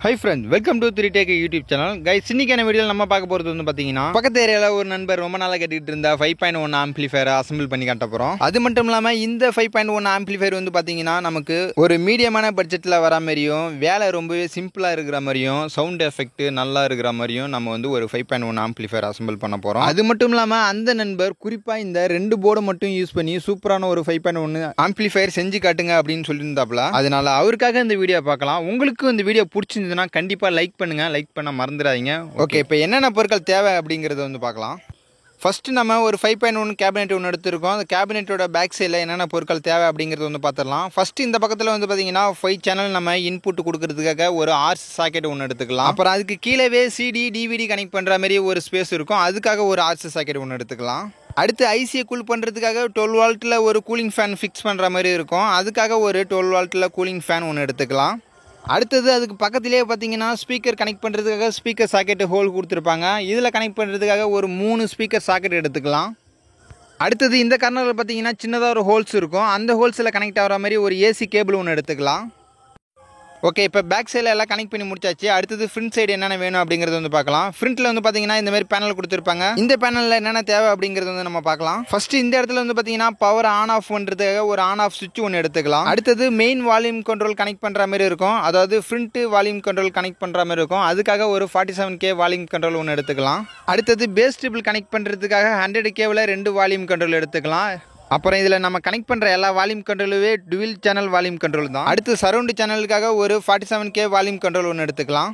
Hi friends, welcome to 3Tech YouTube channel. Guys, இன்னைக்கான வீடியோல நம்ம பார்க்க போறது வந்து பாத்தீங்கன்னா பக்கத்து ஏரியால ஒரு நண்பர் ரொம்ப நாளா கேட்டிட்டு இருந்த 5.1 ஆம்பிளிஃபையர் அசெம்பிள் பண்ணி காட்ட போறோம். அது மட்டும் இல்லாம இந்த 5.1 ஆம்பிளிஃபையர் வந்து பாத்தீங்கன்னா நமக்கு ஒரு மீடியமான பட்ஜெட்ல வர மாதிரியும் வேலை ரொம்பவே சிம்பிளா இருக்கிற மாதிரியும் சவுண்ட் எஃபெக்ட் நல்லா இருக்கிற மாதிரியும் நம்ம வந்து ஒரு 5.1 ஆம்பிளிஃபையர் அசெம்பிள் பண்ண போறோம். அது மட்டும் இல்லாம அந்த நண்பர் குறிப்பா இந்த ரெண்டு போர்டை மட்டும் யூஸ் பண்ணி சூப்பரான ஒரு 5.1 ஆம்பிளிஃபையர் செஞ்சு காட்டுங்க அப்படின்னு சொல்லியிருந்தாப்ல. அதனால அவருக்காக இந்த வீடியோ பார்க்கலாம். உங்களுக்கு இந்த வீடியோ பிடிச்சிருந்தா கண்டிப்பா லைக் பண்ணுங்க, லைக் பண்ண மறந்துடாதீங்க. ஓகே, இப்போ என்னென்ன பொருட்கள் தேவை அப்படிங்கறத வந்து பார்க்கலாம். ஃபர்ஸ்ட் நம்ம ஒரு 5.1 கேபினெட் ஒன்று எடுத்துருக்கோம். அந்த கேபினெட்டோட பேக் சைடில் என்னென்ன பொருட்கள் தேவை அப்படிங்கிறது வந்து பார்த்துடலாம். ஃபர்ஸ்ட் இந்த பக்கத்தில் வந்து பார்த்தீங்கன்னா 5 சேனல் நம்ம இன்புட் கொடுக்கறதுக்காக ஒரு ஆர்ஸ் சாக்கெட் ஒன்று எடுத்துக்கலாம். அப்புறம் அதுக்கு கீழவே சிடி டிவிடி கனெக்ட் பண்ணுற மாதிரி ஒரு ஸ்பேஸ் இருக்கும், அதுக்காக ஒரு ஆர்ஸ் சாக்கெட் ஒன்று எடுத்துக்கலாம். அடுத்து ஐசியை கூல் பண்ணுறதுக்காக 12 வால்ட்டில் ஒரு கூலிங் ஃபேன் ஃபிக்ஸ் பண்ணுற மாதிரி இருக்கும், அதுக்காக ஒரு 12 வால்ட்டில் கூலிங் ஃபேன் ஒன்று எடுத்துக்கலாம். அடுத்தது அதுக்கு பக்கத்துலேயே பார்த்தீங்கன்னா ஸ்பீக்கர் கனெக்ட் பண்ணுறதுக்காக ஸ்பீக்கர் சாக்கெட்டு ஹோல் கொடுத்துருப்பாங்க, இதில் கனெக்ட் பண்ணுறதுக்காக ஒரு 3 ஸ்பீக்கர் சாக்கெட் எடுத்துக்கலாம். அடுத்தது இந்த கார்னரில் பார்த்தீங்கன்னா சின்னதாக ஒரு ஹோல்ஸ் இருக்கும், அந்த ஹோல்ஸில் கனெக்ட் ஆகிற மாதிரி ஒரு ஏசி கேபிள் ஒன்று எடுத்துக்கலாம். ஓகே, இப்போ பேக் சைடில் எல்லாம் கனெக்ட் பண்ணி முடிச்சாச்சு. அடுத்தது ஃப்ரண்ட் சைடு என்னென்ன வேணும் அப்படிங்கிறது வந்து பார்க்கலாம். ஃப்ரண்ட்டில் வந்து பார்த்தீங்கன்னா இந்த மாதிரி பேனல் கொடுத்துருப்பாங்க. இந்த பேனலில் என்னென்ன தேவை அப்படிங்கிறது வந்து நம்ம பார்க்கலாம். ஃபர்ஸ்ட் இந்த இடத்துல வந்து பார்த்தீங்கன்னா பவர் ஆன் ஆஃப் பண்ணுறதுக்காக ஒரு ஆன் ஆஃப் சுவிட்ச் ஒன்று எடுத்துக்கலாம். அடுத்தது மெயின் வால்யூம் கண்ட்ரோல் கனெக்ட் பண்ணுற மாதிரி இருக்கும், அதாவது ஃப்ரண்ட் வால்யூம் கண்ட்ரோல் கனெக்ட் பண்ணுற மாதிரி இருக்கும், அதுக்காக ஒரு 47K வால்யூம் கண்ட்ரோல் ஒன்று எடுத்துக்கலாம். அடுத்தது பேஸ் ட்ரிபிள் கனெக்ட் பண்ணுறதுக்காக 100Kவில் 2 வால்யூம் கண்ட்ரோல் எடுத்துக்கலாம். அப்புறம் இதில் நம்ம கனெக்ட் பண்ணுற எல்லா வால்யூம் கண்ட்ரோலுமே டுவல் சேனல் வால்யூம் கண்ட்ரோல் தான். அடுத்து சரௌண்ட் சேனலுக்காக ஒரு 47K வால்யூம் கண்ட்ரோல் ஒன்று எடுத்துக்கலாம்.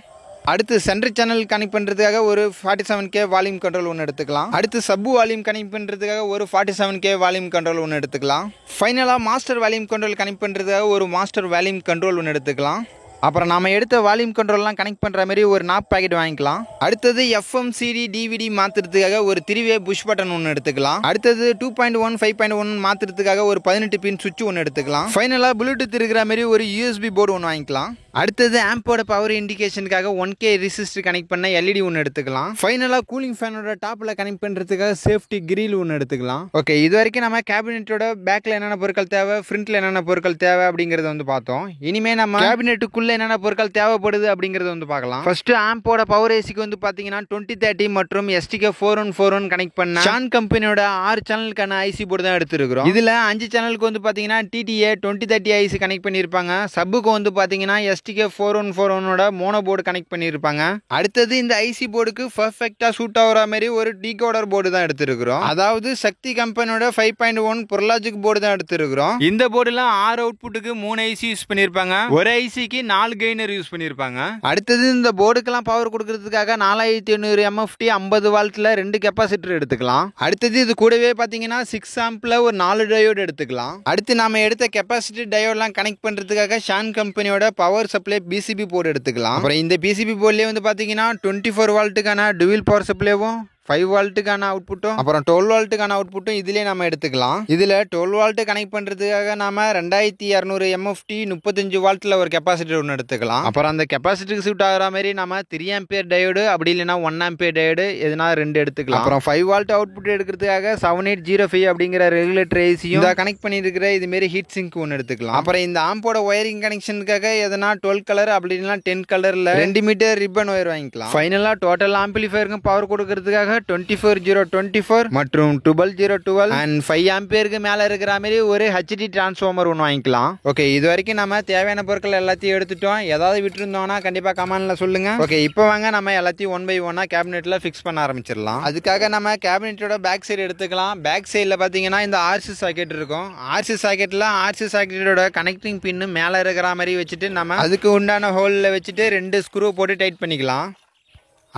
அடுத்து சென்ட்ரல் சேனல் கனெக்ட் பண்ணுறதுக்காக ஒரு 47K வால்யூம் கண்ட்ரோல் ஒன்று எடுத்துக்கலாம். அடுத்து சப்பு வால்யூம் கனெக்ட் பண்ணுறதுக்காக ஒரு 47K வால்யூம் கண்ட்ரோல் ஒன்று எடுத்துக்கலாம். ஃபைனலாக மாஸ்டர் வால்யூம் கண்ட்ரோல் கனெக்ட் பண்ணுறதுக்காக ஒரு மாஸ்டர் வால்யூம் கண்ட்ரோல் ஒன்று எடுத்துக்கலாம். அப்புறம் நம்ம எடுத்த வால்யூம் கண்ட்ரோல்லாம் கனெக்ட் பண்ணுற மாதிரி ஒரு நாப் பேக்கெட் வாங்கிக்கலாம். அடுத்தது எஃப்எம் சிடி டிவிடி மாற்றுறதுக்காக ஒரு 3-வே புஷ் பட்டன் ஒன்று எடுத்துக்கலாம். அடுத்தது 2.1 5.1 மாற்றுறதுக்காக ஒரு 18 பின் சுவிட்ச் ஒன்று எடுத்துக்கலாம். ஃபைனலாக ப்ளூடூத் இருக்கிற மாதிரி ஒரு யூஎஸ்பி போர்டு ஒன்று வாங்கிக்கலாம். அடுத்தது ஆம்போட பவர் இண்டிகேஷனுக்காக 1K ரெசிஸ்டர் கனெக்ட் பண்ண எல்இடி ஒன்று எடுத்துக்கலாம். ஃபைனலாக கூலிங் ஃபேனோட டாப்பில் கனெக்ட் பண்ணுறதுக்காக சேஃப்டி கிரில் ஒன்று எடுத்துக்கலாம். ஓகே, இது வரைக்கும் நம்ம கேபினெட்டோட பேக்கில் என்னென்ன பொருட்கள் தேவை, ஃப்ரண்ட்டில் என்னென்ன பொருட்கள் தேவை அப்படிங்கிறத வந்து பார்த்தோம். இனிமேல் நம்ம கேபினெட்டுக்குள்ள என்னென்ன பொருட்கள் தேவைப்படுது அப்படிங்கறது வந்து பார்க்கலாம். ஃபர்ஸ்ட் ஆம்போட பவர் ஏசிக்கு வந்து பாத்தீங்கன்னா 2030 மற்றும் STK4141 கனெக்ட் பண்ண ஷான் கம்பெனியோட 6 சேனலுக்கான ஐசி போர்டு தான் எடுத்துருக்கோம். இதுல 5 சேனலுக்கு வந்து பாத்தீங்கன்னா TTA 2030 ஐசி கனெக்ட் பண்ணிருப்பாங்க. சப்புக்கு வந்து பாத்தீங்கன்னா STK4141ஓட மோனோ போர்டு கனெக்ட் பண்ணிருப்பாங்க. அடுத்தது இந்த ஐசி போர்டுக்கு பெர்ஃபெக்ட்டா சூட் ஆகுற மாதிரி ஒரு டிகோடர் போர்டு தான் எடுத்துருக்கோம், அதாவது சக்தி கம்பெனியோட 5.1 புரலாஜிக் போர்டு தான் எடுத்துருக்கோம். இந்த போர்டுல 6 அவுட்புட்டுக்கு 3 ஐசி யூஸ் பண்ணிருப்பாங்க, ஒரு ஐசிக்கு 4 கெயினர் யூஸ் பண்ணிருப்பாங்க. அடுத்தது இந்த போர்டுக்கெல்லாம் பவர் கொடுக்கிறதுக்காக 4500 MFT 50 வால்ட்ல 2 கெப்பாசிட்டர் எடுத்துக்கலாம். அடுத்தது இது கூடவே பாத்தீங்கன்னா 6 ஆம்ப்ல ஒரு 4 டயோடு எடுத்துக்கலாம். அடுத்து நாம எடுத்த கெப்பாசிட்டர் டயோட்லாம் கனெக்ட் பண்றதுக்காக ஷான் கம்பெனியோட பவர் சப்ளை பிசிபி போர்டு எடுத்துக்கலாம். அப்புறம் இந்த பிசிபி போர்ட்லயே வந்து பாத்தீங்கன்னா 24 வால்ட்டுக்கான டுவல் பவர் சப்ளைவும் 5 வால்ட்டுக்கான அவுட்புட்டும் அப்புறம் 12 வால்ட்டுக்கான அவுட்புட்டும் இதுலேயே நம்ம எடுத்துக்கலாம். இதில் 12 வால்ட்டு கனெக்ட் பண்ணுறதுக்காக நாம 2200 MFT 35 வால்ட்டில் ஒரு கெப்பாசிட்டர் ஒன்று எடுத்துக்கலாம். அப்புறம் அந்த கெப்பாசிட்டருக்கு சூட் ஆகிற மாதிரி நம்ம 3 ஆம்பியர் டயோடு அப்படி இல்லைன்னா 1 ஆம்பியர் டயோடு எதுனா 2 எடுத்துக்கலாம். அப்புறம் 5 வால்ட் அவுட்புட் எடுக்கிறதுக்காக 7805 அப்படிங்கிற ரெகுலேட்டர் ஏசியும் கனெக்ட் பண்ணியிருக்கிற இதுமாரி ஹீட் சிங்க் ஒன்று எடுத்துக்கலாம். அப்புறம் இந்த ஆம்போட ஒயரிங் கனெக்ஷனுக்காக எதனா 12 கலர் அப்படி இல்லைன்னா 10 கலரில் 2 மீட்டர் ரிப்பன் ஒயர் வாங்கிக்கலாம். ஃபைனலாக டோட்டல் ஆம்பிளிஃபயருக்கும் பவர் கொடுக்கறதுக்காக 24024 மற்றும் 12012 and 5 ஆம்பியருக்கு மேல இருக்கிற மாதிரி ஒரு HD டிரான்ஸ்ஃபார்மர் ஒன்று வாங்கிக்கலாம். ஓகே, இது வரைக்கும் நம்ம தேவையான பொருட்கள் எல்லாத்தையும் எடுத்துட்டோம். ஏதாவது விட்டுருந்தோம்னா கண்டிப்பா கமெண்ட்ல சொல்லுங்க. ஓகே, இப்போ வாங்க நம்ம எல்லாத்தையும் 1 by 1 கேபினெட்ல ஃபிக்ஸ் பண்ண ஆரம்பிச்சிடலாம். அதுக்காக நம்ம கேபினெட்டோட பேக் சைடு எடுத்துக்கலாம். பேக் சைடில் பார்த்தீங்கன்னா இந்த RC சாக்கெட் இருக்கும். RC சாக்கெட்ல RC சாக்கெட்டோட கனெக்டிங் பின் மேல இருக்கிற மாதிரி வச்சுட்டு நம்ம அதுக்கு உண்டான ஹோல்ல வச்சுட்டு 2 ஸ்க்ரூ போட்டு டைட் பண்ணிக்கலாம்.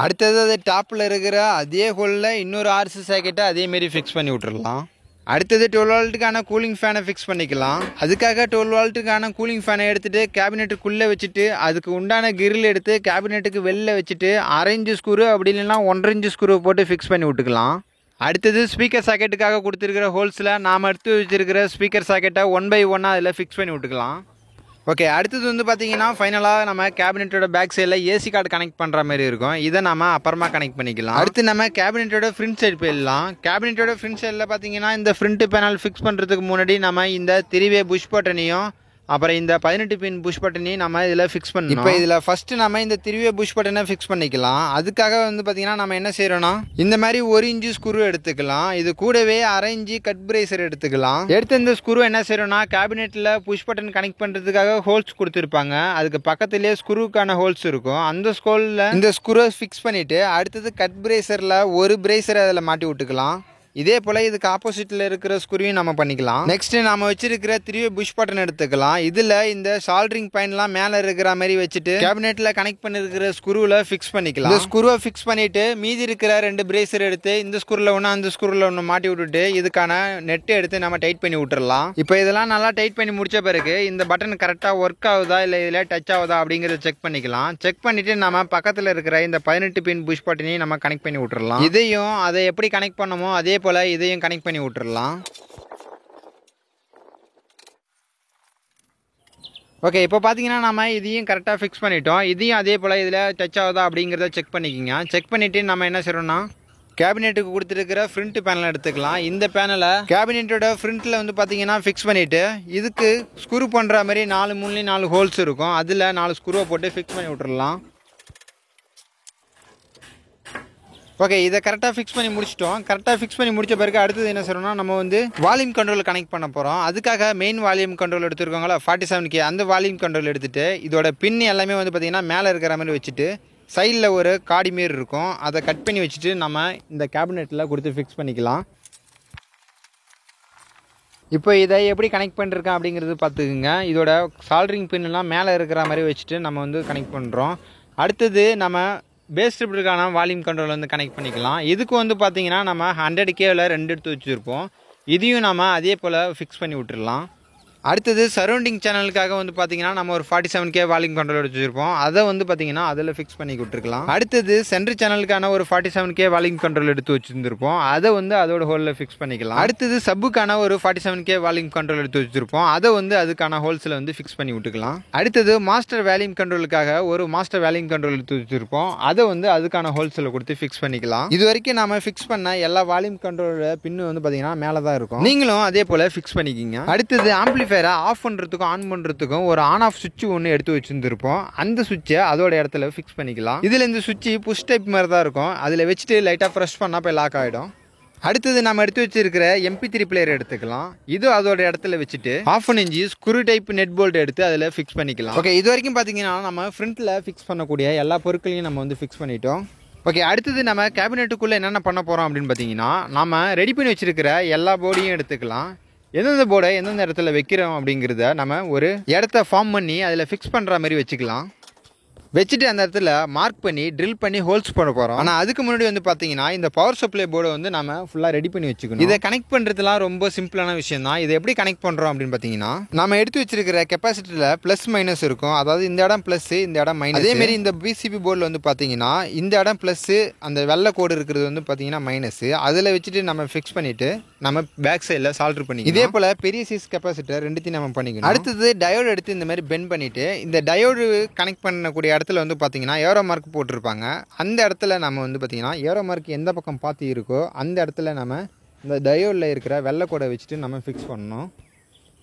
அடுத்தது அது டாப்பில் இருக்கிற அதே ஹோலில் இன்னொரு RC சாக்கெட்டை அதேமாரி ஃபிக்ஸ் பண்ணி விட்டுடலாம். அடுத்தது 12 வால்ட்டுக்கான கூலிங் ஃபேனை ஃபிக்ஸ் பண்ணிக்கலாம். அதுக்காக 12 வால்ட்டுக்கான கூலிங் ஃபேனை எடுத்துட்டு கேபினெட்டுக்குள்ளே வச்சுட்டு அதுக்கு உண்டான கிரில் எடுத்து கேபினெட்டுக்கு வெளில வச்சுட்டு 1/2 இன்ச் ஸ்க்ரூ அப்படி இல்லைன்னா 1.5 இன்ச் ஸ்க்ரூ போட்டு ஃபிக்ஸ் பண்ணி விட்டுக்கலாம். அடுத்தது ஸ்பீக்கர் சாக்கெட்டுக்காக கொடுத்துருக்கிற ஹோல்ஸில் நாம் எடுத்து வச்சிருக்கிற ஸ்பீக்கர் சாக்கெட்டை 1 by 1 அதில் ஃபிக்ஸ் பண்ணி விட்டுக்கலாம். ஓகே, அடுத்தது வந்து பார்த்தீங்கன்னா ஃபைனலாக நம்ம கேபினெட்டோட பேக் சைடில் ஏசி கார்டு கனெக்ட் பண்ணுற மாதிரி இருக்கும், இதை நம்ம அப்புறமா கனெக்ட் பண்ணிக்கலாம். அடுத்து நம்ம கேபினெட்டோட ஃப்ரண்ட் சைடு போயிடலாம். கேபினெட்டோட ஃப்ரண்ட் சைடில் பார்த்தீங்கன்னா இந்த ஃப்ரண்ட் பேனல் ஃபிக்ஸ் பண்ணுறதுக்கு முன்னாடி நம்ம இந்த 3-வே புஷ் பட்டனையும் அப்புறம் இந்த 18 பின் புஷ் பட்டனையும் நம்ம இதில் ஃபிக்ஸ் பண்ணணும். இப்போ இதில் ஃபஸ்ட்டு நம்ம இந்த 3-வே புஷ் பட்டனை ஃபிக்ஸ் பண்ணிக்கலாம். அதுக்காக வந்து பார்த்தீங்கன்னா நம்ம என்ன செய்கிறோன்னா இந்த மாதிரி 1 இன்ச்சு ஸ்க்ரூ எடுத்துக்கலாம். இது கூடவே 1/2 இன்ச்சு கட் பிரேசர் எடுத்துக்கலாம். எடுத்து இந்த ஸ்க்ரூ என்ன செய்கிறோன்னா கேபினெட்டில் புஷ் பட்டன் கனெக்ட் பண்ணுறதுக்காக ஹோல்ஸ் கொடுத்துருப்பாங்க. அதுக்கு பக்கத்துலேயே ஸ்க்ரூக்கான ஹோல்ஸ் இருக்கும். அந்த ஸ்கோலில் இந்த ஸ்க்ரூவை ஃபிக்ஸ் பண்ணிவிட்டு அடுத்தது கட் பிரேசரில் ஒரு பிரேசரை அதில் மாட்டி விட்டுக்கலாம். இதே போல் இதுக்கு ஆப்போசிட்டில் இருக்கிற ஸ்க்ரூவையும் நம்ம பண்ணிக்கலாம். நெக்ஸ்ட்டு நம்ம வச்சிருக்கிற 3-வே புஷ் பட்டன் எடுத்துக்கலாம். இதில் இந்த சால்ட்ரிங் பாயிண்ட்லாம் மேலே இருக்கிற மாதிரி வச்சுட்டு கேபினெட்டில் கனெக்ட் பண்ணிருக்கிற ஸ்க்ரூவில் ஃபிக்ஸ் பண்ணிக்கலாம். இந்த ஸ்க்ரூவை ஃபிக்ஸ் பண்ணிவிட்டு மீதி இருக்கிற 2 பிரேசர் எடுத்து இந்த ஸ்க்ரூவில் ஒன்று அந்த ஸ்க்ரூவில் ஒன்று மாட்டி விட்டுட்டு இதுக்கான நெட்டு எடுத்து நம்ம டைட் பண்ணி விட்டுறலாம். இப்போ இதெல்லாம் நல்லா டைட் பண்ணி முடிச்ச பிறகு இந்த பட்டன் கரெக்டாக ஒர்க் ஆகுதா இல்லை இதில் டச் ஆகுதா அப்படிங்கிறத செக் பண்ணிக்கலாம். செக் பண்ணிவிட்டு நம்ம பக்கத்தில் இருக்கிற இந்த 18 பின் புஷ் பட்டனையும் நம்ம கனெக்ட் பண்ணி விட்டுறலாம். இதையும் அதை எப்படி கனெக்ட் பண்ணமோ அதே போல் இதையும் கனெக்ட் பண்ணி விட்டுறலாம். ஓகே, இப்போ பார்த்தீங்கன்னா நம்ம இதையும் கரெக்டாக ஃபிக்ஸ் பண்ணிட்டோம். இதையும் அதே போல் இதில் டச் ஆகுதா அப்படிங்கிறத செக் பண்ணிக்கிங்க. செக் பண்ணிவிட்டு நம்ம என்ன செய்கிறோம்னா கேபினெட்டுக்கு கொடுத்துருக்கிற ஃப்ரண்ட் பேனல் எடுத்துக்கலாம். இந்த பேனலை கேபினெட்டோட ஃப்ரண்ட்டில் வந்து பார்த்தீங்கன்னா ஃபிக்ஸ் பண்ணிவிட்டு இதுக்கு ஸ்க்ரூ பண்ணுற மாதிரி 4 மூலையும் 4 ஹோல்ஸ் இருக்கும். அதில் 4 ஸ்க்ரூவை போட்டு ஃபிக்ஸ் பண்ணி விட்டுறலாம். ஓகே, இதை கரெக்டாக ஃபிக்ஸ் பண்ணி முடிச்சிட்டோம். கரெக்டாக ஃபிக்ஸ் பண்ணி முடிச்ச பிறகு அடுத்தது என்ன செய்யணும்னா நம்ம வந்து வால்யூம் கண்ட்ரோல் கனெக்ட் பண்ண போகிறோம். அதுக்காக மெயின் வால்யூம் கண்ட்ரோல் எடுத்துருக்கோங்களா 47K அந்த வால்யூம் கண்ட்ரோல் எடுத்துகிட்டு இதோட பின் எல்லாமே வந்து பார்த்திங்கன்னா மேலே இருக்கிற மாதிரி வச்சுட்டு சைடில் ஒரு காடி மாரி இருக்கும். அதை கட் பண்ணி வச்சுட்டு நம்ம இந்த கேபினெட்டில் கொடுத்து ஃபிக்ஸ் பண்ணிக்கலாம். இப்போ இதை எப்படி கனெக்ட் பண்ணிருக்கேன் அப்படிங்கிறது பார்த்துக்குங்க. இதோட சால்ட்ரிங் பின்னெல்லாம் மேலே இருக்கிற மாதிரி வச்சுட்டு நம்ம வந்து கனெக்ட் பண்ணுறோம். அடுத்தது நம்ம பேஸ் ட்ரிப்புக்கான வால்யூம் கண்ட்ரோல் வந்து கனெக்ட் பண்ணிக்கலாம். இதுக்கு வந்து பார்த்தீங்கன்னா நம்ம 100Kவில் 2 எடுத்து வச்சுருப்போம். இதையும் நம்ம அதே போல் ஃபிக்ஸ் பண்ணி விட்டுடலாம். அடுத்தது சரௌண்டிங் சேனலுக்காக வந்து பார்த்தீங்கன்னா நம்ம ஒரு 47K வால்யூம் கண்ட்ரோல் வச்சுருப்போம். அதை வந்து பார்த்தீங்கன்னா அதில் ஃபிக்ஸ் பண்ணி விட்டுருக்கலாம். அடுத்தது சென்ட்ரு சேனலுக்கான ஒரு 47K வால்யூம் கண்ட்ரோல் எடுத்து வச்சுருந்துருப்போம். அதை வந்து அதோட ஹோலில் ஃபிக்ஸ் பண்ணிக்கலாம். அடுத்தது சப்புக்கான ஒரு 47K வால்யூம் கண்ட்ரோல் எடுத்து வச்சுருப்போம். அதை வந்து அதுக்கான ஹோல்ஸில் வந்து ஃபிக்ஸ் பண்ணி விட்டுக்கலாம். அடுத்தது மாஸ்டர் வால்யூம் கண்ட்ரோலுக்காக ஒரு மாஸ்டர் வால்யூம் கண்ட்ரோல் எடுத்து வச்சுருப்போம். அதை வந்து அதுக்கான ஹோல்ஸில் கொடுத்து ஃபிக்ஸ் பண்ணிக்கலாம். இது வரைக்கும் நம்ம ஃபிக்ஸ் பண்ண எல்லா வால்யூம் கண்ட்ரோலோட பின்னு வந்து பார்த்தீங்கன்னா மேலே தான் இருக்கும். நீங்களும் அதே போல் ஃபிக்ஸ் பண்ணிக்கிங்க. அடுத்தது ஆம்பிளிஃபையரை ஆஃப் பண்ணுறதுக்கும் ஆன் பண்ணுறதுக்கும் ஒரு ஆன் ஆஃப் சுவிட்ச் ஒன்று எடுத்து வச்சுருந்துருப்போம். அந்த சுவிட்சை அதோட இடத்துல ஃபிக்ஸ் பண்ணிக்கலாம். இதில் இந்த சுவிட்ச் புஷ் டைப் மாதிரி தான் இருக்கும். அதில் வச்சுட்டு லைட்டாக ப்ரெஸ் பண்ணால் போய் லாக் ஆகிடும். அடுத்தது நம்ம எடுத்து வச்சிருக்கிற MP3 பிளேயர் எடுத்துக்கலாம். இது அதோட இடத்துல வச்சுட்டு 1/2 inch screw type nut bolt எடுத்து அதில் ஃபிக்ஸ் பண்ணிக்கலாம். ஓகே, இது வரைக்கும் பார்த்தீங்கன்னா நம்ம ஃப்ரண்ட்டில் ஃபிக்ஸ் பண்ணக்கூடிய எல்லா பொருட்களையும் நம்ம வந்து ஃபிக்ஸ் பண்ணிட்டோம். ஓகே, அடுத்தது நம்ம கேபினெட்டுக்குள்ளே என்னென்ன பண்ண போகிறோம் அப்படின்னு பார்த்தீங்கன்னா நம்ம ரெடி பண்ணி வச்சிருக்கிற எல்லா போர்டையும் எடுத்துக்கலாம். எந்தெந்த போர்டை எந்தெந்த இடத்துல வைக்கிறோம் அப்படிங்கிறத நம்ம ஒரு இடத்த ஃபார்ம் பண்ணி அதில் ஃபிக்ஸ் பண்ணுற மாதிரி வச்சுக்கலாம். வச்சுட்டு அந்த இடத்துல மார்க் பண்ணி ட்ரில் பண்ணி ஹோல்ஸ் பண்ண போகிறோம். ஆனால் அதுக்கு முன்னாடி வந்து பார்த்தீங்கன்னா இந்த பவர் சப்ளை போர்டை வந்து நம்ம ஃபுல்லாக ரெடி பண்ணி வச்சுக்கணும். இதை கனெக்ட் பண்ணுறதுலாம் ரொம்ப சிம்பிளான விஷயம் தான். இதை எப்படி கனெக்ட் பண்ணுறோம் அப்படின்னு பார்த்தீங்கன்னா நம்ம எடுத்து வச்சிருக்கிற கெப்பாசிட்டியில் ப்ளஸ் மைனஸ் இருக்கும். அதாவது இந்த இடம் ப்ளஸ் இந்த இடம் மைனஸ். அதேமாரி இந்த PCB போர்டில் வந்து பார்த்தீங்கன்னா இந்த இடம் ப்ளஸ்ஸு அந்த வெள்ளை கோடு இருக்கிறது வந்து பார்த்தீங்கன்னா மைனஸ். அதில் வச்சுட்டு நம்ம ஃபிக்ஸ் பண்ணிவிட்டு நம்ம பேக் சைடில் சால்டர் பண்ணி இதே போல் பெரிய சைஸ் கெப்பாசிட்டர் ரெண்டுத்தையும் நம்ம பண்ணிக்கணும். அடுத்தது டயோடு எடுத்து இந்த மாதிரி பெண்ட் பண்ணிவிட்டு இந்த டயோடு கனெக்ட் பண்ணக்கூடிய இடத்துல வந்து பார்த்தீங்கன்னா ஏரோ மார்க் போட்டிருப்பாங்க. அந்த இடத்துல நம்ம வந்து பார்த்தீங்கன்னா ஏரோ மார்க் எந்த பக்கம் பார்த்து இருக்கோ அந்த இடத்துல நம்ம இந்த டயோடில் இருக்கிற வெள்ளை கோடை வச்சுட்டு நம்ம ஃபிக்ஸ் பண்ணணும்.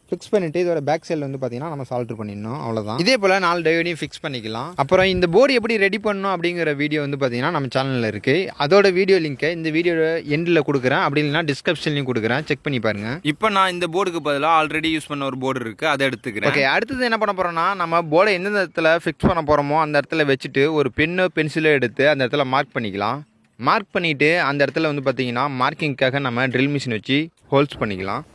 ஃபிக்ஸ் பண்ணிவிட்டு இதோட பேக் சைடில் வந்து பார்த்தீங்கன்னா நம்ம சால்டர் பண்ணிடணும். அவ்வளோதான். இதே போல் 4 டயோடையும் ஃபிக்ஸ் பண்ணிக்கலாம். அப்புறம் இந்த போர்டு எப்படி ரெடி பண்ணணும் அப்படிங்கிற வீடியோ வந்து பார்த்தீங்கன்னா நம்ம சேனலில் இருக்குது. அதோட வீடியோ லிங்க்கை இந்த வீடியோ எண்டில் கொடுக்குறேன். அப்படி இல்லைனா டிஸ்கிரிப்ஷன்லையும் கொடுக்குறேன். செக் பண்ணி பாருங்கள். இப்போ நான் இந்த போர்டுக்கு பதிலாக ஆல்ரெடி யூஸ் பண்ண ஒரு போர்டு இருக்குது, அதை எடுத்துக்கிறேன். ஓகே, அடுத்தது என்ன பண்ண போகிறோம்னா நம்ம போர்டை எந்தெந்த இடத்துல ஃபிக்ஸ் பண்ண போகிறோமோ அந்த இடத்துல வச்சுட்டு ஒரு பென்னோ பென்சிலோ எடுத்து அந்த இடத்துல மார்க் பண்ணிக்கலாம். மார்க் பண்ணிவிட்டு அந்த இடத்துல வந்து பார்த்தீங்கன்னா மார்க்கிங்காக நம்ம ட்ரில் மிஷின் வச்சு ஹோல்ஸ் பண்ணிக்கலாம்.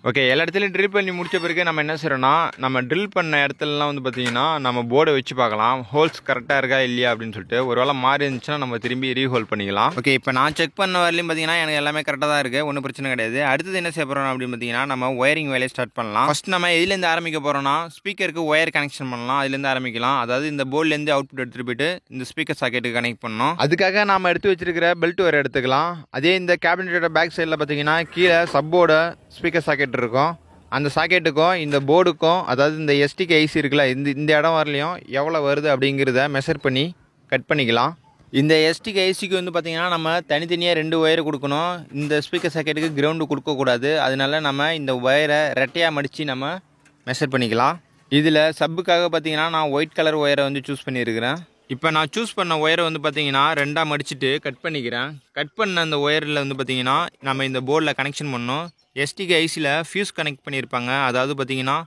ஓகே, எல்லா இடத்துலையும் ட்ரில் பண்ணி முடிச்ச பிறகு நம்ம என்ன செய்கிறோன்னா நம்ம ட்ரில் பண்ண இடத்துலலாம் வந்து பார்த்தீங்கன்னா நம்ம போர்டை வச்சு பார்க்கலாம் ஹோல்ஸ் கரெக்டாக இருக்கா இல்லையா அப்படின்னு சொல்லிட்டு. ஒரு வேளை மாறி இருந்துச்சுன்னா நம்ம திரும்பி ரீஹோல் பண்ணிக்கலாம். ஓகே, இப்போ நான் செக் பண்ண வரலையும் பார்த்தீங்கன்னா எனக்கு எல்லாமே கரெக்டாக தான் இருக்குது, ஒன்றும் பிரச்சனை கிடையாது. அடுத்தது என்ன செய்ய போகிறோம் அப்படின்னு பார்த்தீங்கன்னா நம்ம ஒயரிங் வேலையை ஸ்டார்ட் பண்ணலாம். ஃபஸ்ட் நம்ம எதுலேருந்து ஆரம்பிக்க போகிறோம்னா ஸ்பீக்கருக்கு ஒயர் கனெக்ஷன் பண்ணலாம். அதுலேருந்து ஆரம்பிக்கலாம். அதாவது இந்த போர்ட்லேருந்து அவுட்புட் எடுத்துகிட்டு போயிட்டு இந்த ஸ்பீக்கர் சாக்கெட்டுக்கு கனெக்ட் பண்ணணும். அதுக்காக நம்ம எடுத்து வச்சிருக்கிற பெல்ட் ஒயர் எடுத்துக்கலாம். அதே இந்த கேபினெட்டோட பேக் சைடில் பார்த்தீங்கன்னா கீழே சப்போட ஸ்பீக்கர் சாக்கெட் இருக்கும். அந்த சாக்கெட்டுக்கும் இந்த போர்டுக்கும், அதாவது இந்த எஸ்டிக்கு ஐசி இருக்குல்ல, இந்த இடம் வரலையும் எவ்வளோ வருது அப்படிங்கிறத மெஷர் பண்ணி கட் பண்ணிக்கலாம். இந்த எஸ்டிக்கு ஐசிக்கு வந்து பார்த்திங்கன்னா நம்ம தனித்தனியாக 2 ஒயர் கொடுக்கணும். இந்த ஸ்பீக்கர் சாக்கெட்டுக்கு கிரவுண்டு கொடுக்கக்கூடாது. அதனால நம்ம இந்த ஒயரை ரெட்டையாக மடித்து நம்ம மெஷர் பண்ணிக்கலாம். இதில் சப்புக்காக பார்த்திங்கன்னா நான் ஒயிட் கலர் ஒயரை வந்து சூஸ் பண்ணியிருக்கிறேன். இப்போ நான் சூஸ் பண்ண ஒயரை வந்து பார்த்திங்கன்னா 2ஆக மடிச்சுட்டு கட் பண்ணிக்கிறேன். கட் பண்ண அந்த ஒயரில் வந்து பார்த்திங்கன்னா நம்ம இந்த போர்டில் கனெக்ஷன் பண்ணோம். எஸ்டிக்கு ஐசியில் ஃபியூஸ் கனெக்ட் பண்ணியிருப்பாங்க. அதாவது பார்த்திங்கன்னா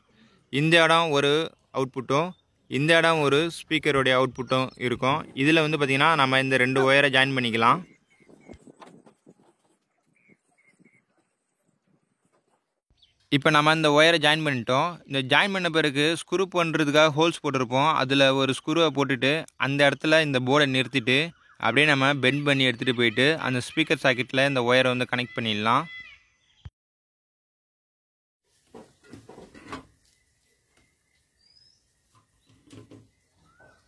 இந்த இடம் ஒரு அவுட்புட்டும், இந்த இடம் ஒரு ஸ்பீக்கருடைய அவுட்புட்டும் இருக்கும். இதில் வந்து பார்த்திங்கன்னா நம்ம இந்த 2 ஒயரை ஜாயின் பண்ணிக்கலாம். இப்போ நம்ம இந்த ஒயரை ஜாயின் பண்ணிட்டோம். இந்த ஜாயின் பண்ண பிறகு ஸ்க்ரூ பண்ணுறதுக்காக ஹோல்ஸ் போட்டிருப்போம். அதில் ஒரு ஸ்க்ரூவை போட்டுட்டு அந்த இடத்துல இந்த போர்டை நிறுத்திட்டு அப்படியே நம்ம பெண்ட் பண்ணி எடுத்துகிட்டு போயிட்டு அந்த ஸ்பீக்கர் சாக்கெட்டில் இந்த ஒயரை வந்து கனெக்ட் பண்ணிடலாம்.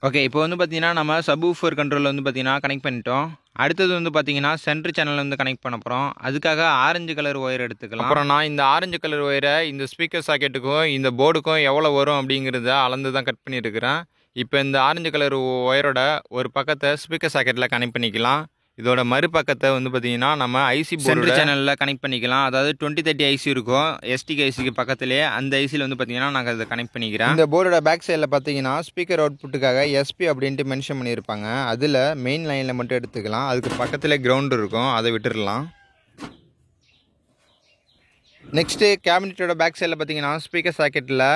ஓகே, இப்போ வந்து பார்த்திங்கன்னா நம்ம சப்வூஃபர் கண்ட்ரோலில் வந்து பார்த்திங்கன்னா கனெக்ட் பண்ணிட்டோம். அடுத்தது வந்து பார்த்திங்கன்னா சென்ட்ரு சேனலில் வந்து கனெக்ட் பண்ண போகிறோம். அதுக்காக ஆரஞ்சு கலர் ஒயர் எடுத்துக்கலாம். அப்புறம் நான் இந்த ஆரஞ்சு கலர் ஒயரை இந்த ஸ்பீக்கர் சாக்கெட்டுக்கும் இந்த போர்டுக்கும் எவ்வளோ வரும் அப்படிங்கிறத அளந்து தான் கட் பண்ணியிருக்கிறேன். இப்போ இந்த ஆரஞ்சு கலர் ஒயரோட ஒரு பக்கத்தை ஸ்பீக்கர் சாக்கெட்டில் கனெக்ட் பண்ணிக்கலாம். இதோட மறுபக்கத்தை வந்து பார்த்திங்கன்னா நம்ம ஐசி போர்டு சேனலில் கனெக்ட் பண்ணிக்கலாம். அதாவது 2030 ஐசி இருக்கும் எஸ்டிக்கு ஐசிக்கு பக்கத்துலேயே. அந்த ஐசியில் வந்து பார்த்திங்கன்னா நாங்கள் அதை கனெக்ட் பண்ணிக்கிறேன். இந்த போர்டோட பேக் சைடில் பார்த்தீங்கன்னா ஸ்பீக்கர் அவுட்புட்டுக்காக எஸ்பி அப்படின்ட்டு மென்ஷன் பண்ணியிருப்பாங்க. அதில் மெயின் லைனில் மட்டும் எடுத்துக்கலாம். அதுக்கு பக்கத்தில் கிரவுண்டு இருக்கும், அதை விட்டுடலாம். நெக்ஸ்ட்டு கேபினெட்டோட பேக் சைடில் பார்த்தீங்கன்னா ஸ்பீக்கர் சாக்கெட்டில்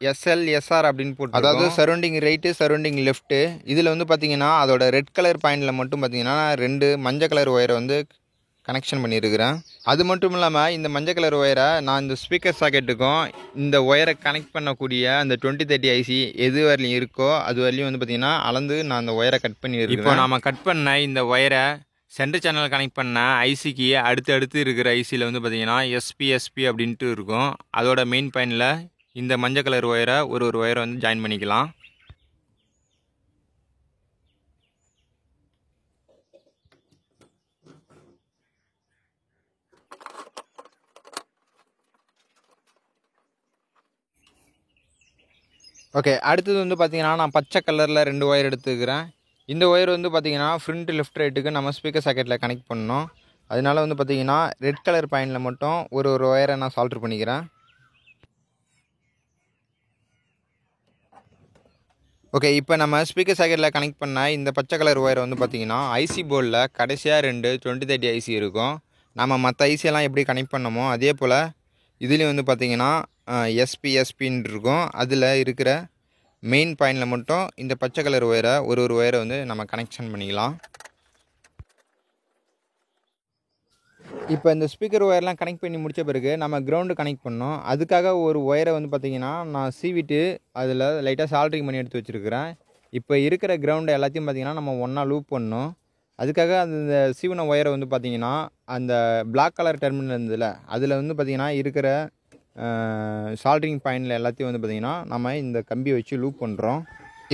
எஸ்எல்எஸ்ஆர் அப்படின்னு போட்டு, அதாவது சரௌண்டிங் ரைட்டு சரௌண்டிங் லெஃப்ட்டு. இதில் வந்து பார்த்தீங்கன்னா அதோட ரெட் கலர் பாயிண்டில் மட்டும் பார்த்தீங்கன்னா 2 மஞ்சள் கலர் ஒயரை வந்து கனெக்ஷன் பண்ணியிருக்கிறேன். அது மட்டும் இல்லாமல் இந்த மஞ்சள் கலர் ஒயரை நான் இந்த ஸ்பீக்கர் சாக்கெட்டுக்கும் இந்த ஒயரை கனெக்ட் பண்ணக்கூடிய அந்த 2030 ஐசி எது வரலையும் இருக்கோ அது வரலையும் வந்து பார்த்திங்கன்னா அளந்து நான் அந்த ஒயரை கட் பண்ணியிருக்கேன். இப்போ நம்ம கட் பண்ண இந்த ஒயரை சென்ட்ரு சேனல் கனெக்ட் பண்ண ஐசிக்கு அடுத்து இருக்கிற ஐசியில் வந்து பார்த்திங்கன்னா எஸ்பி அப்படின்ட்டு இருக்கும். அதோட மெயின் பாயிண்டில் இந்த மஞ்சள் கலர் ஒயரை ஒரு ஒயரை வந்து ஜாயின் பண்ணிக்கலாம். ஓகே, அடுத்தது வந்து பார்த்திங்கன்னா நான் பச்சை கலரில் 2 ஒயர் எடுத்துக்கிறேன். இந்த ஒயர் வந்து பார்த்திங்கன்னா ஃப்ரண்ட் லெஃப்ட் ரைட்டுக்கு நம்ம ஸ்பீக்கர் சாக்கெட்டில் கனெக்ட் பண்ணணும். அதனால வந்து பார்த்திங்கன்னா ரெட் கலர் பாயிண்டில் மட்டும் ஒரு ஒயரை நான் சால்ட்ரு பண்ணிக்கிறேன். ஓகே, இப்போ நம்ம ஸ்பீக்கர் சாக்கெட்டில் கனெக்ட் பண்ண இந்த பச்சை கலர் ஒயரை வந்து பார்த்திங்கன்னா ஐசி போர்டில் கடைசியாக 2 2030 ஐசி இருக்கும். நம்ம மற்ற ஐசியெல்லாம் எப்படி கனெக்ட் பண்ணமோ அதே போல் இதுலேயும் வந்து பார்த்திங்கன்னா எஸ்பின்னு இருக்கும். அதில் இருக்கிற மெயின் பாயிண்டில் மட்டும் இந்த பச்சை கலர் ஒயரை ஒரு ஒயரை வந்து நம்ம கனெக்ஷன் பண்ணிக்கலாம். இப்போ இந்த ஸ்பீக்கர் ஒயர்லாம் கனெக்ட் பண்ணி முடித்த பிறகு நம்ம கிரவுண்டு கனெக்ட் பண்ணோம். அதுக்காக ஒரு ஒயரை வந்து பார்த்திங்கன்னா நான் சீவிட்டு அதில் லைட்டாக சால்ட்ரிங் பண்ணி எடுத்து வச்சுருக்கிறேன். இப்போ இருக்கிற கிரவுண்டை எல்லாத்தையும் பார்த்திங்கன்னா நம்ம ஒன்றா லூப் பண்ணணும். அதுக்காக அந்த சீவன ஒயரை வந்து பார்த்திங்கன்னா அந்த பிளாக் கலர் டெர்மினல் இருந்ததில்ல, அதில் வந்து பார்த்திங்கன்னா இருக்கிற சால்ட்ரிங் பாயிண்டில் எல்லாத்தையும் வந்து பார்த்திங்கன்னா நம்ம இந்த கம்பியை வச்சு லூப் பண்ணுறோம்.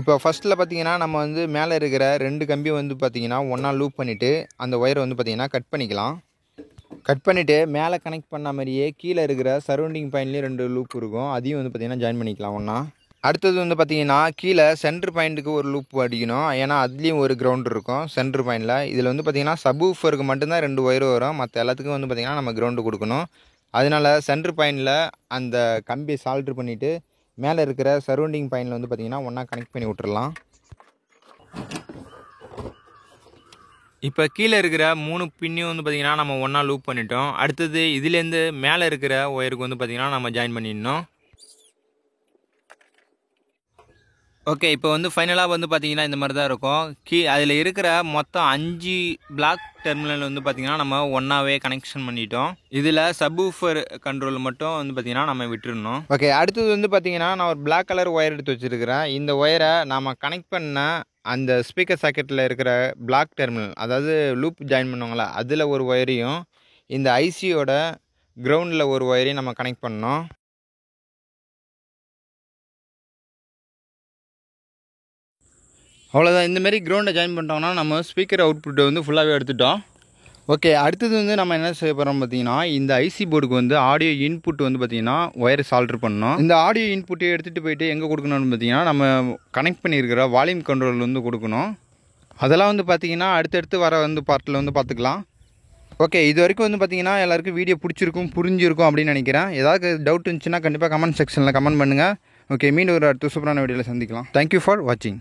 இப்போ ஃபஸ்ட்டில் பார்த்திங்கன்னா நம்ம வந்து மேலே இருக்கிற 2 கம்பியை வந்து பார்த்திங்கன்னா ஒன்றா லூப் பண்ணிவிட்டு அந்த ஒயரை வந்து பார்த்திங்கன்னா கட் பண்ணிக்கலாம். கட் பண்ணிவிட்டு மேலே கனெக்ட் பண்ண மாதிரியே கீழே இருக்கிற சரௌண்டிங் பாயிண்ட்லேயும் 2 லூப் இருக்கும், அதையும் வந்து பார்த்திங்கன்னா ஜாயின் பண்ணிக்கலாம் ஒன்றா. அடுத்தது வந்து பார்த்திங்கன்னா கீழே சென்ட்ரு பாயிண்ட்டுக்கு ஒரு லூப் அடிக்கணும். ஏன்னா அதுலேயும் ஒரு கிரவுண்ட் இருக்கும் சென்ட்ரு பாயிண்டில். இதில் வந்து பார்த்திங்கன்னா சப்வூஃபருக்கு மட்டும்தான் 2 ஒயர் வரும், மற்ற எல்லாத்துக்கும் வந்து பார்த்திங்கன்னா நம்ம கிரவுண்டு கொடுக்கணும். அதனால் சென்ட்ரு பாயிண்டில் அந்த கம்பியை சால்ட்ரு பண்ணிவிட்டு மேலே இருக்கிற சரௌண்டிங் பாயிண்டில் வந்து பார்த்திங்கன்னா ஒன்றா கனெக்ட் பண்ணி விட்டுறலாம். இப்போ கீழே இருக்கிற 3 பின்னையும் வந்து பார்த்திங்கன்னா நம்ம ஒன்றா லூப் பண்ணிட்டோம். அடுத்தது இதுலேருந்து மேலே இருக்கிற ஒயருக்கு வந்து பார்த்திங்கன்னா நம்ம ஜாயின் பண்ணிடணும். ஓகே, இப்போ வந்து ஃபைனலாக வந்து பார்த்திங்கன்னா இந்த மாதிரி தான் இருக்கும். அதில் இருக்கிற மொத்தம் 5 பிளாக் டெர்மினல் வந்து பார்த்திங்கன்னா நம்ம ஒன்றாவே கனெக்ஷன் பண்ணிட்டோம். இதில் சப்வூஃபர் கண்ட்ரோல் மட்டும் வந்து பார்த்திங்கன்னா நம்ம விட்டுருணும். ஓகே, அடுத்தது வந்து பார்த்திங்கன்னா நான் ஒரு பிளாக் கலர் ஒயர் எடுத்து வச்சுருக்கிறேன். இந்த ஒயரை நாம் கனெக்ட் பண்ண அந்த ஸ்பீக்கர் சாக்கெட்டில் இருக்கிற பிளாக் டெர்மினல், அதாவது லூப் ஜாயின் பண்ணுவாங்களா, அதில் ஒரு ஒயரையும் இந்த ஐசியோட கிரவுண்டில் ஒரு ஒயரையும் நம்ம கனெக்ட் பண்ணோம். அவ்வளோதான். இந்தமாரி கிரவுண்டை ஜாயின் பண்ணிட்டோம்னா நம்ம ஸ்பீக்கர் அவுட்புட்டை வந்து ஃபுல்லாகவே எடுத்துட்டோம். ஓகே, அடுத்தது வந்து நம்ம என்ன செய்ய போகிறோம் பார்த்தீங்கன்னா, இந்த ஐசி போர்டுக்கு வந்து ஆடியோ இன்புட் வந்து பார்த்தீங்கன்னா ஒயர் சால்டர் பண்ணணும். இந்த ஆடியோ இன்புட்டை எடுத்துகிட்டு போயிட்டு எங்கே கொடுக்கணும்னு பார்த்தீங்கன்னா, நம்ம கனெக்ட் பண்ணியிருக்கிற வால்யூம் கண்ட்ரோல் வந்து கொடுக்கணும். அதெல்லாம் வந்து பார்த்தீங்கன்னா அடுத்தடுத்து வர வந்து பார்ட்டில் வந்து பார்த்துக்கலாம். ஓகே, இது வரைக்கும் வந்து பார்த்தீங்கன்னா எல்லாருக்கும் வீடியோ பிடிச்சிருக்கும், புரிஞ்சிருக்கும் அப்படின்னு நினைக்கிறேன். ஏதாவது டவுட் இருந்துச்சுன்னா கண்டிப்பாக கமெண்ட் செக்ஷனில் கமெண்ட் பண்ணுங்கள். ஓகே, மீண்டும் ஒரு அடுத்த சூப்பரான வீடியோவில் சந்திக்கலாம். தேங்க்யூ ஃபார் வாட்சிங்.